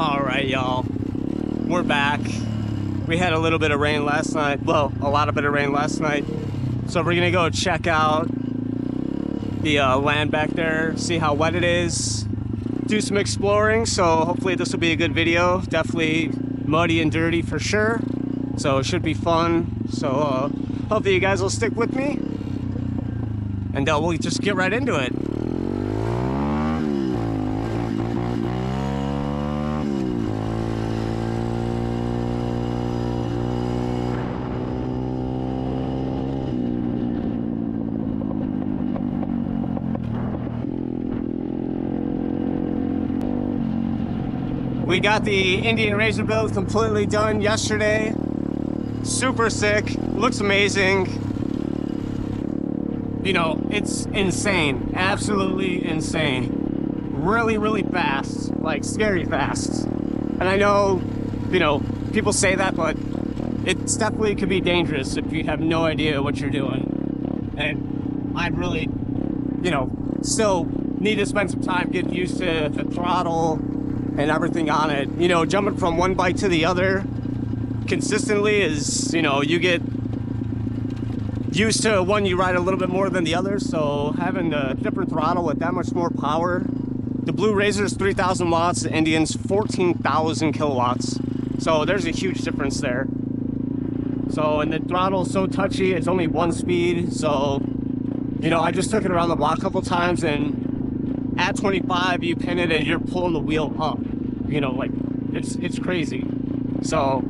All right, y'all, we're back. We had a little bit of rain last night. Well, a lot of bit of rain last night. So we're gonna go check out the land back there, see how wet it is, do some exploring. So hopefully this will be a good video. Definitely muddy and dirty for sure. So it should be fun. So hopefully you guys will stick with me, and we'll just get right into it. We got the Indian Razor build completely done yesterday. Super sick, looks amazing. You know, it's insane, absolutely insane. Really, really fast, like scary fast. And I know, you know, people say that, but it's definitely could be dangerous if you have no idea what you're doing. And I'd really, you know, still need to spend some time getting used to the throttle and everything on it. You know, jumping from one bike to the other consistently is, you know, you get used to one you ride a little bit more than the other. So having a different throttle with that much more power, the Blue Razor is 3,000 watts, the Indian's 14,000 kilowatts. So there's a huge difference there. So, and the throttle is so touchy, it's only one speed. So, you know, I just took it around the block a couple times, and at 25 you pin it and you're pulling the wheel up, you know, like it's crazy. So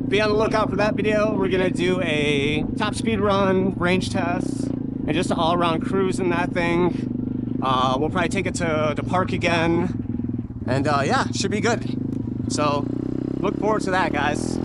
be on the lookout for that video. We're gonna do a top speed run, range test, and just an all-around cruise in that thing. We'll probably take it to the park again, and yeah, should be good. So look forward to that, guys.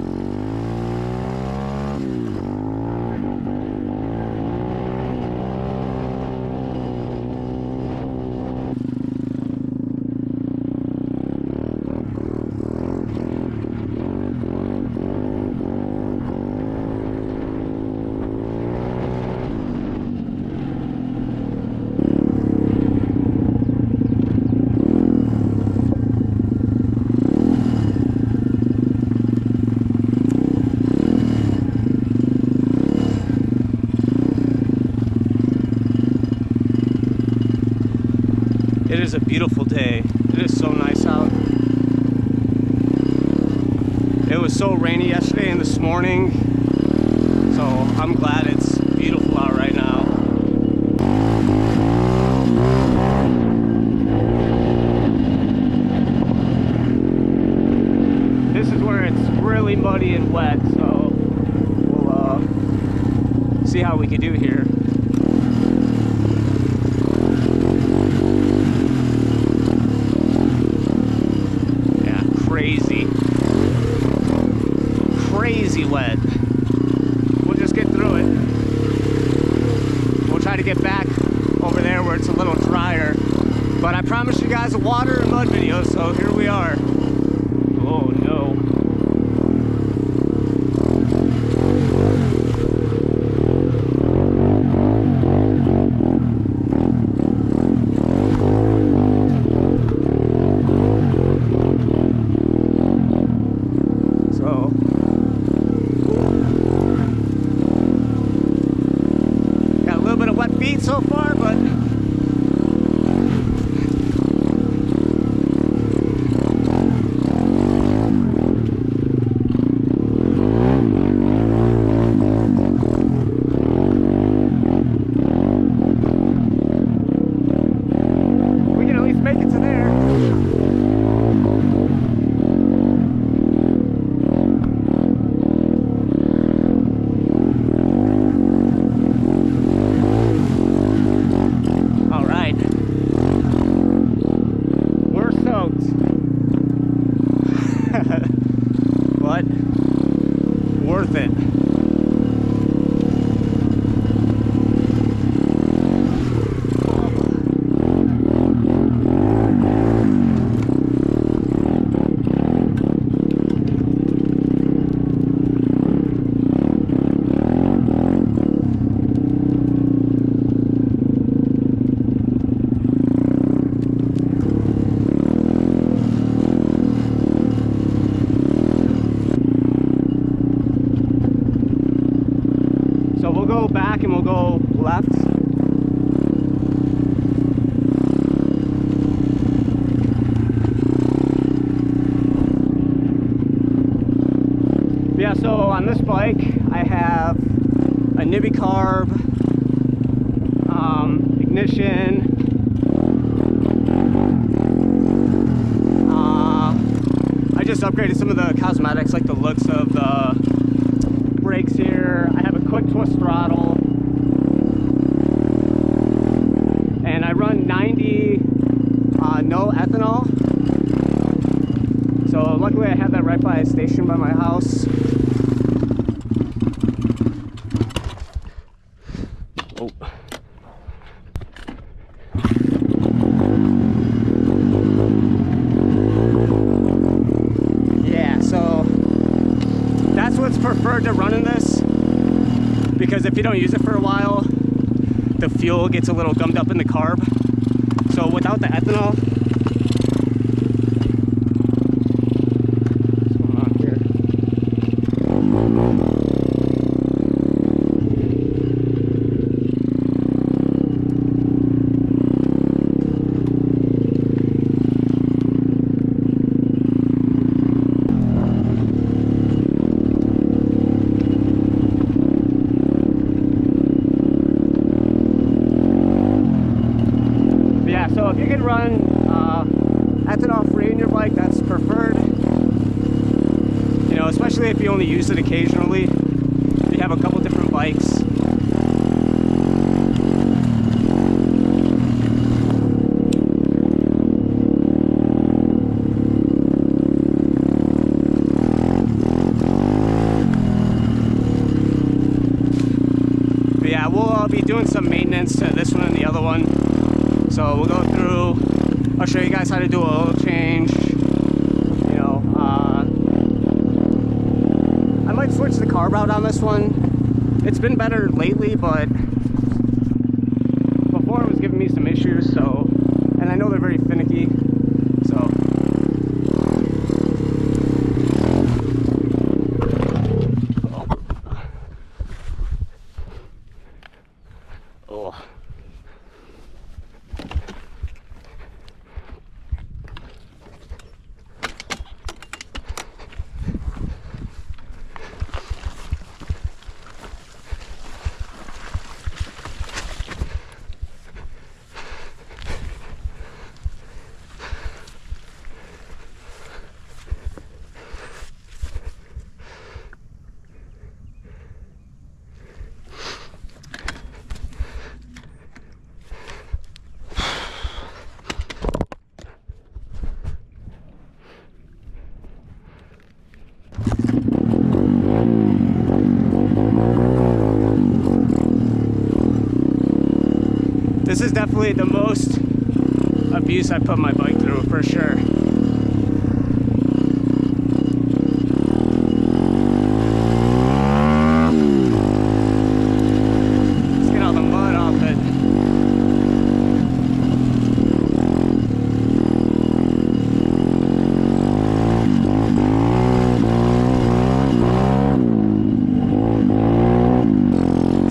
It is a beautiful day. It is so nice out. It was so rainy yesterday and this morning, so I'm glad it's beautiful out right now. This is where it's really muddy and wet, so we'll see how we can do here. Crazy wet. We'll just get through it. We'll try to get back over there where it's a little drier. But I promised you guys a water and mud video, so here we are. Oh no. So far, but we can at least make it to there. But worth it. go left. Yeah, so on this bike I have a Nibby carb, ignition, I just upgraded some of the cosmetics, like the looks of the brakes here. I have a quick twist throttle, and I run 90 no ethanol. So luckily I have that right by a station by my house. Oh. Yeah, so that's what's preferred to run in this, because if you don't use it for a while, the fuel gets a little gummed up in the carb. So without the ethanol, what's going on here? So if you can run ethanol free in your bike, that's preferred. You know, especially if you only use it occasionally. You have a couple different bikes. But yeah, we'll be doing some maintenance to this one and the other one. So we'll go through, I'll show you guys how to do a oil change, you know, I might switch the carb out on this one. It's been better lately, but before it was giving me some issues, so, and I know they're very finicky, so. Oh. This is definitely the most abuse I put my bike through, for sure. Let's get all the mud off it.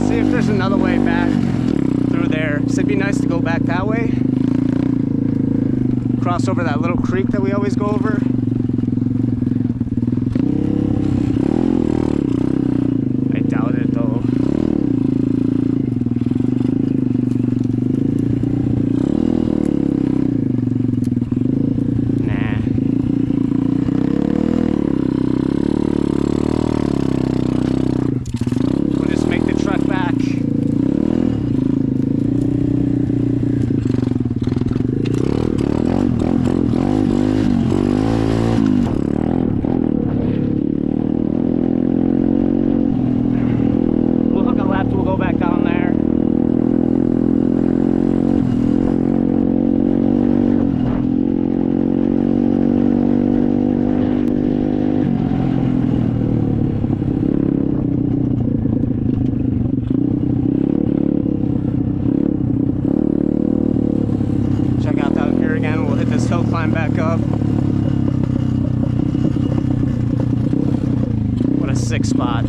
See if there's another way back through there. So it'd be nice to go back that way, cross over that little creek that we always go over. I doubt it though. Nah. We'll just make the truck back. We'll go back down there. Check out down here again. We'll hit this hill climb back up. What a sick spot.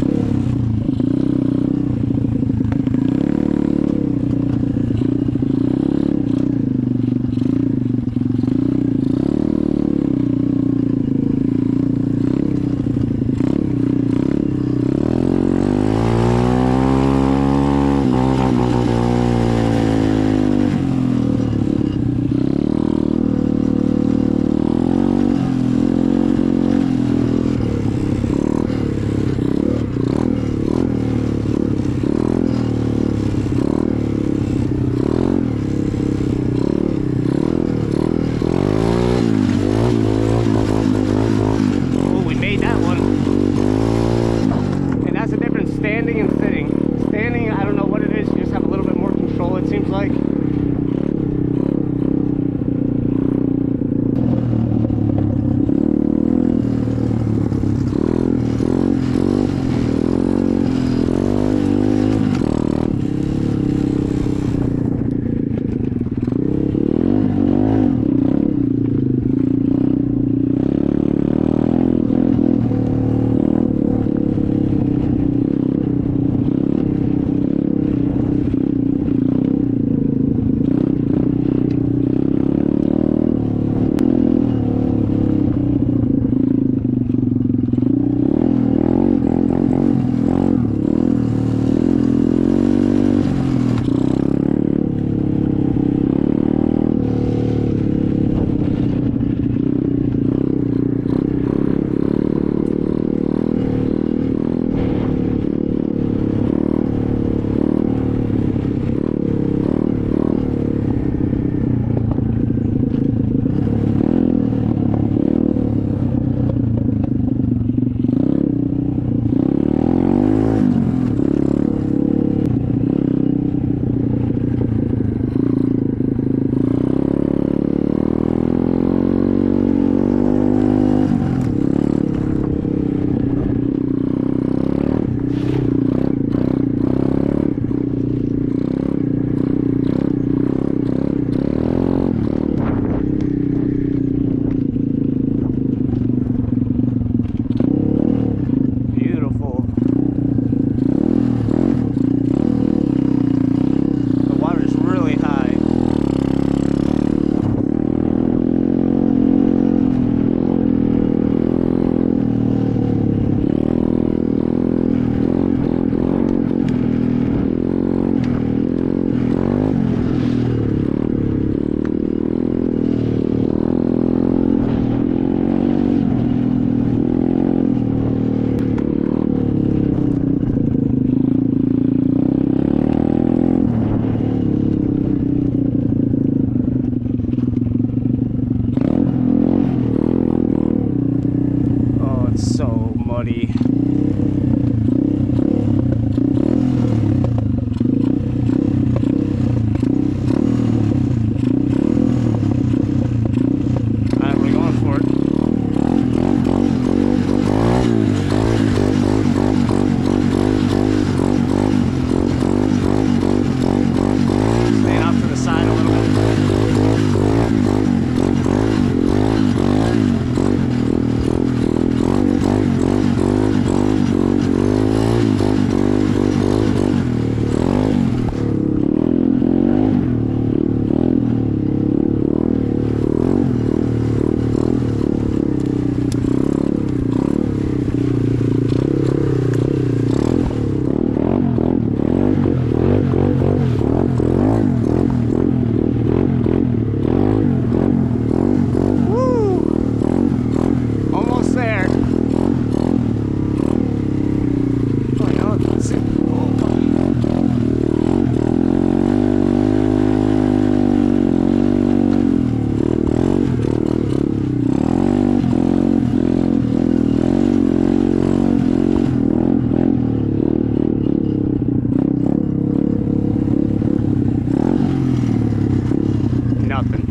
nothing.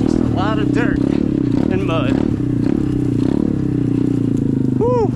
Just a lot of dirt and mud. Whew.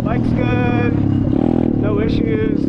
Bike's good, no issues.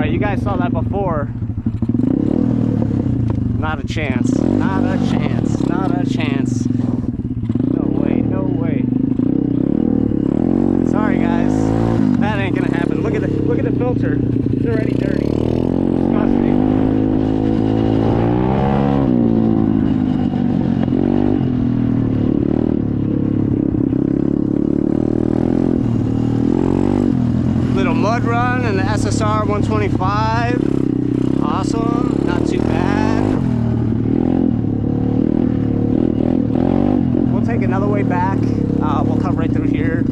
You guys saw that before. Not a chance. Not a chance. Not a chance. No way. No way. Sorry, guys. That ain't gonna happen. Look at the filter. It's already dirty. Disgusting. Little mud run in the SSR 125. Awesome, not too bad. We'll take another way back. We'll cut right through here.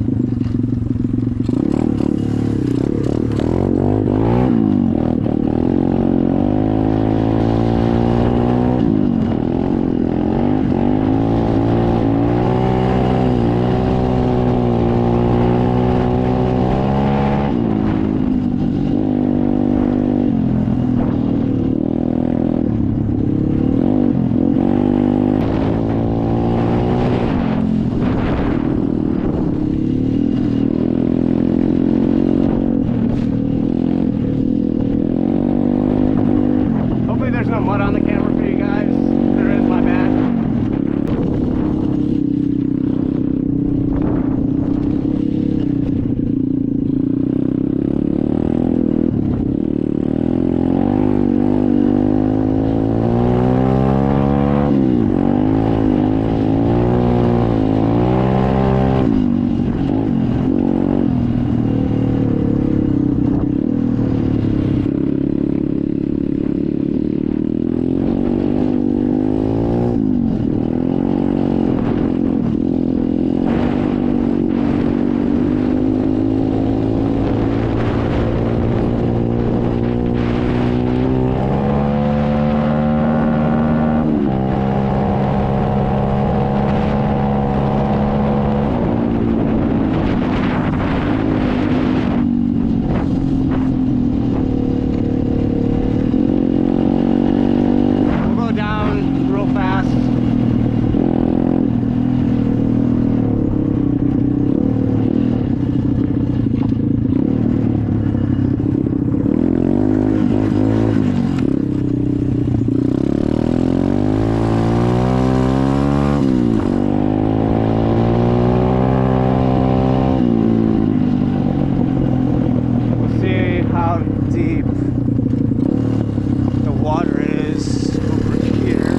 Mud on the camera for you guys. There is, my bad. how deep the water is over here.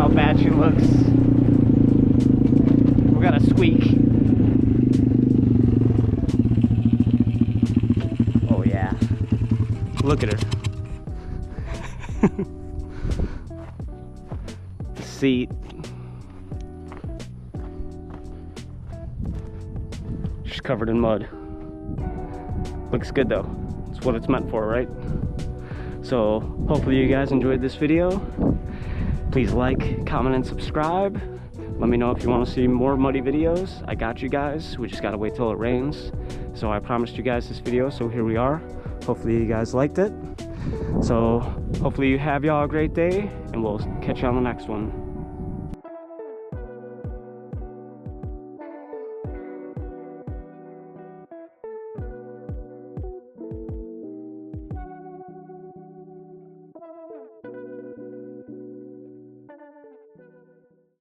Bad she looks. We got a squeak. Oh yeah. Look at her. Seat. She's covered in mud. Looks good though. It's what it's meant for, right? So hopefully you guys enjoyed this video. Please like, comment, and subscribe. Let me know if you want to see more muddy videos. I got you guys. We just gotta wait till it rains. So I promised you guys this video, so here we are. Hopefully you guys liked it. So hopefully you have y'all a great day, and we'll catch you on the next one.